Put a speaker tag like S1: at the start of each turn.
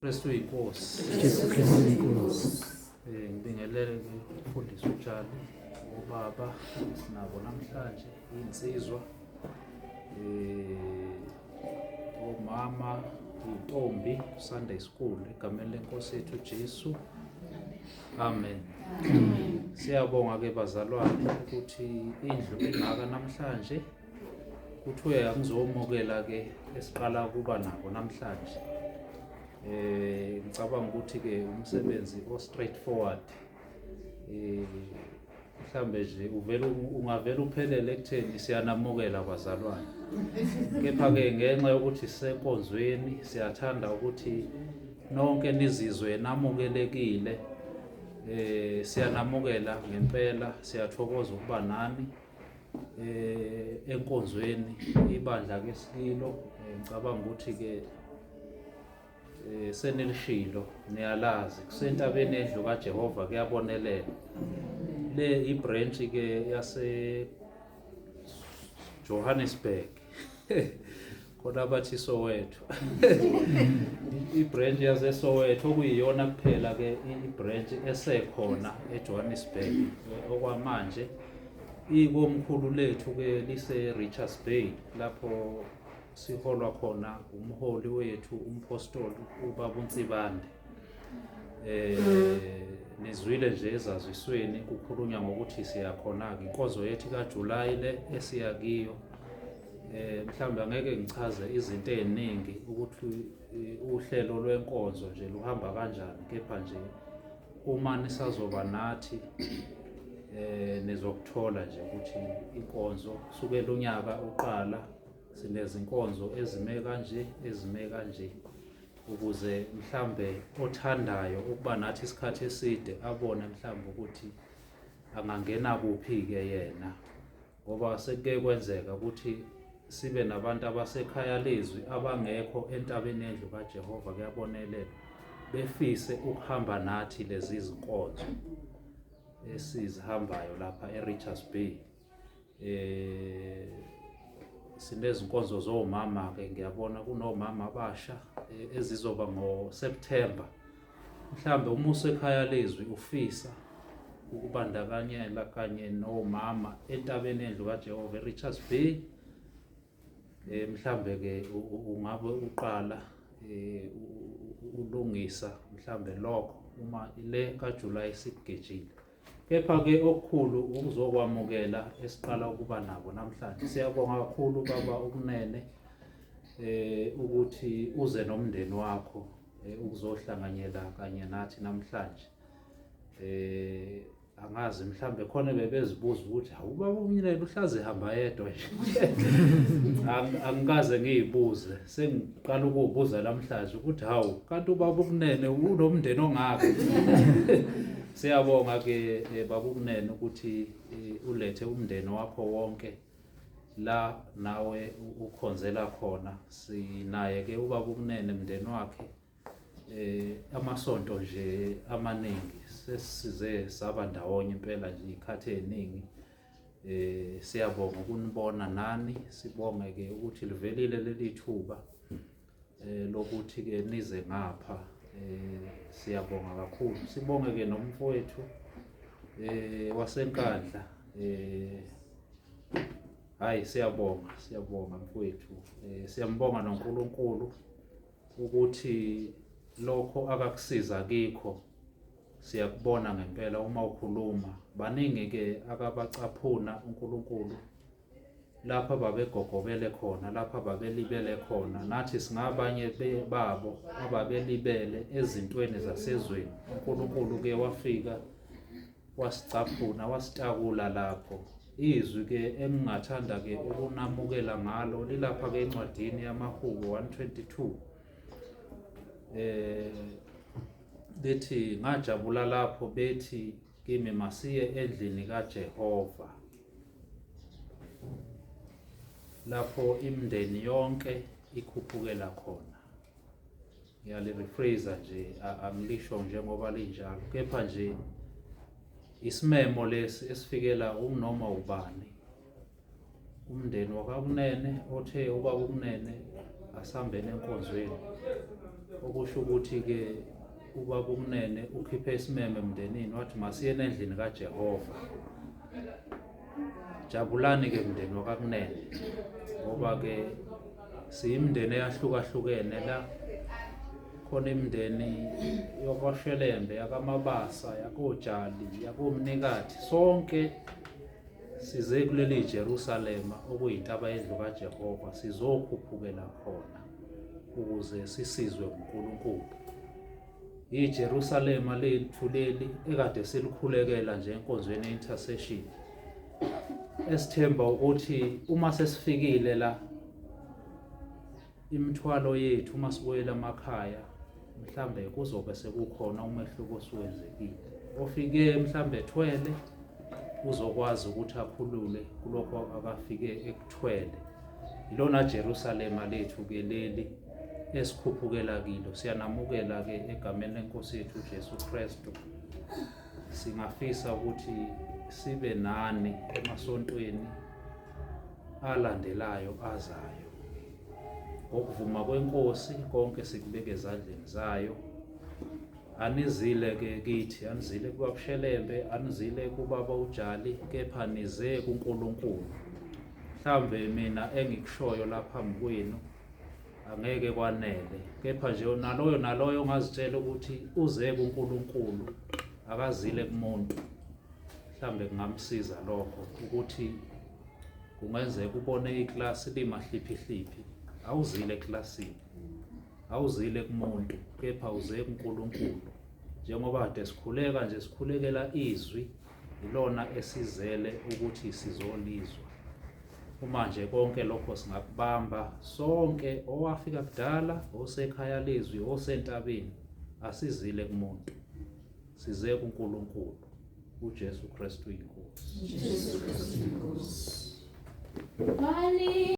S1: Kristu inkosi.
S2: Jesu Kristu inkosi.
S1: Ngibingelele umfundisi uTshali, ubaba sinabo namhlanje insizwa, omama, intombi, Sunday school egameni lenkosi yethu Jesu. Amen. Siyabonga ke bazalwane ukuthi indlu engaka namhlanje kuthiwe angizomukela ke esiqala kuba nabo namhlanje. Ngicabanga ukuthi ke umsebenzi o straightforward, mhlambe nje ungavela uphelele ekutheni siyanamukela bazalwane, kepha ke ngenxa yokuthi sisenkonzweni siyathanda ukuthi nonke nizizwe namukelekile. Siyanamukela ngempela, siyathokoza ukuba nani enkonzweni ibandla ke sililo. Ngicabanga ukuthi ke senilishilo niyalazi kusentabeni endlu kaJehova kuyabonelela. Le ibranch ke yase Johannesburg khona bathi Soweto. Ibranch yase Soweto okuyiyona kuphela ke ibranch esekhona eJohannesburg okwamanje. Ikomkhulu lethu ke lise Richards Bay lapho siholwa khona umholi wethu umpostoli ubaba uNtsibande. Nizwile nje ezazisweni kukhulunywa ngokuthi siyakhona ke inkonzo yethu kaJuly le esiya kiyo. Mhlawumbe angeke ngichaze izinto eziningi ukuthi uhlelo lwenkonzo nje luhamba kanjani, kepha nje uma nisazoba nathi nizokuthola nje ukuthi inkonzo kusukela unyaka uqala sinezinkonzo ezime kanje ukuze mhlambe othandayo ukuba nathi isikhathi eside abone mhlambe ukuthi angangena kuphi ke yena, ngoba sekuke kwenzeka ukuthi sibe nabantu abasekhaya lezwi abangekho entabeni endlu kaJehova kuyabonelela befise ukuhamba nathi lezi zinkonzo esizihambayo lapha eRichards Bay. Sinezinkonzo zomama ke, ngiyabona kunomama abasha ezizoba ngoSeptember. Mhlambe uma usekhaya lezwi ufisa ukubandakanyela kanye nomama entabeni endlu kaJehova eRichards Bay, mhlambe ke ungabe uqala ulungisa mhlambe lokho uma ile kaJuly sigejile. Kepha ke okukhulu ukuzokwamukela esiqala ukuba nabo namhlanje. Siyabonga kakhulu baba ukunene ukuthi uze nomndeni wakho ukuzohlanganyela kanye nathi namhlanje. Angazi mhlambe khona bebezibuza ukuthi ubaba uMnyelelo uhlaze ehamba yedwa nje. Angikaze ngiyibuze, sengiqala ukubuza namhlanje ukuthi hawu kanti ubaba ukunene unomndeni ongaka. Siyabonga ke baba ukunene ukuthi ulethe umndeni wakho wonke la nawe ukhonzela khona. Sinaye ke ubaba ukunene umndeni wakhe amasonto nje amaningi sesize saba ndawonye impela nje ikhathi eziningi. Siyabonga ukunibona nani, sibonge ke ukuthi livelile leli thuba lokuthi ke nize ngapha. Siyabonga kakhulu, sibonge ke nomfowethu waseNkandla. Hayi siyabonga mfowethu, siyambonga noNkulunkulu ukuthi lokho akakusiza kikho siyakubona ngempela uma ukhuluma. Baningi ke akabacaphuna uNkulunkulu lapha babegogobele khona, lapha babelibele khona. Nathi singabanye babo ababelibele ezintweni zasezweni. uNkulunkulu ke wafika wasicaphuna, wasitakula lapho. Izwi ke engingathanda ke ukunamukela ngalo lilapha ke encwadini yamaHubo 122. Bethi ngajabula lapho bethi kimi masiye endlini kaJehova, lapho imindeni yonke ikhuphukela khona. Ngiyalirephrase nje, angilisho njengoba linjalo, kepha nje isimemo lesi esifikela unoma ubani. Umndeni wakakunene othe ubaba ukunene asihambene enkonzweni okusho ukuthi-ke ubaba uMnene ukhiphe isimeme emndenini wathi masiyene endlini kaJehova. Jabulani-ke mndeni wakaKunene, ngoba-ke siyimindeni eyahlukahlukene la. Khona imindeni yakwaShelembe, yakaMabasa, yakoJali, yakoMnikati, sonke size kuleli Jerusalema okuyintaba yendlu kaJehova sizokhuphukela khona ukuze sisizwe uNkulunkulu. IJerusalema lethu leli ekade silikhulekela nje enkonzweni ye-intercession, esithemba ukuthi uma sesifikile la imithwalo yethu uma sibuyela emakhaya mhlambe kuzobe sekukhona umehluko osuwenzekile. Ofike mhlambe ethwele uzokwazi ukuthi akhulule kulokho akafike ekuthwele. Ilona Jerusalema lethu-ke leli esikhuphukela kilo. Siyanamukela-ke egameni leNkosi yethu uJesu Kristu. Singafisa ukuthi sibe nani emasontweni alandelayo azayo. Ngokuvuma kweNkosi konke sikubeka ezandleni zayo. Anizile-ke kithi, anizile kubaBushelembe, anizile kubaba uJali, kepha nize kuNkulunkulu. Mhlambe mina engikushoyo la phambi kwenu angeke kwanele, kepha nje naloyo ongazitshela ukuthi uze kuNkulunkulu akazile kumuntu, mhlambe kungamsiza lokho ukuthi kungenzeka ubone iklasi limahliphi. Awuzile eklasini, awuzile kumuntu, kepha uze kuNkulunkulu. Njengoba kade sikhuleka nje sikhulekela izwi, ilona esizele ukuthi sizolizwa. Uma nje konke lokho singakubamba sonke, owafika kudala, osekhaya lezwi, osentabeni, asizile kumuntu, size kuNkulunkulu. uJesu Kristu inkosi.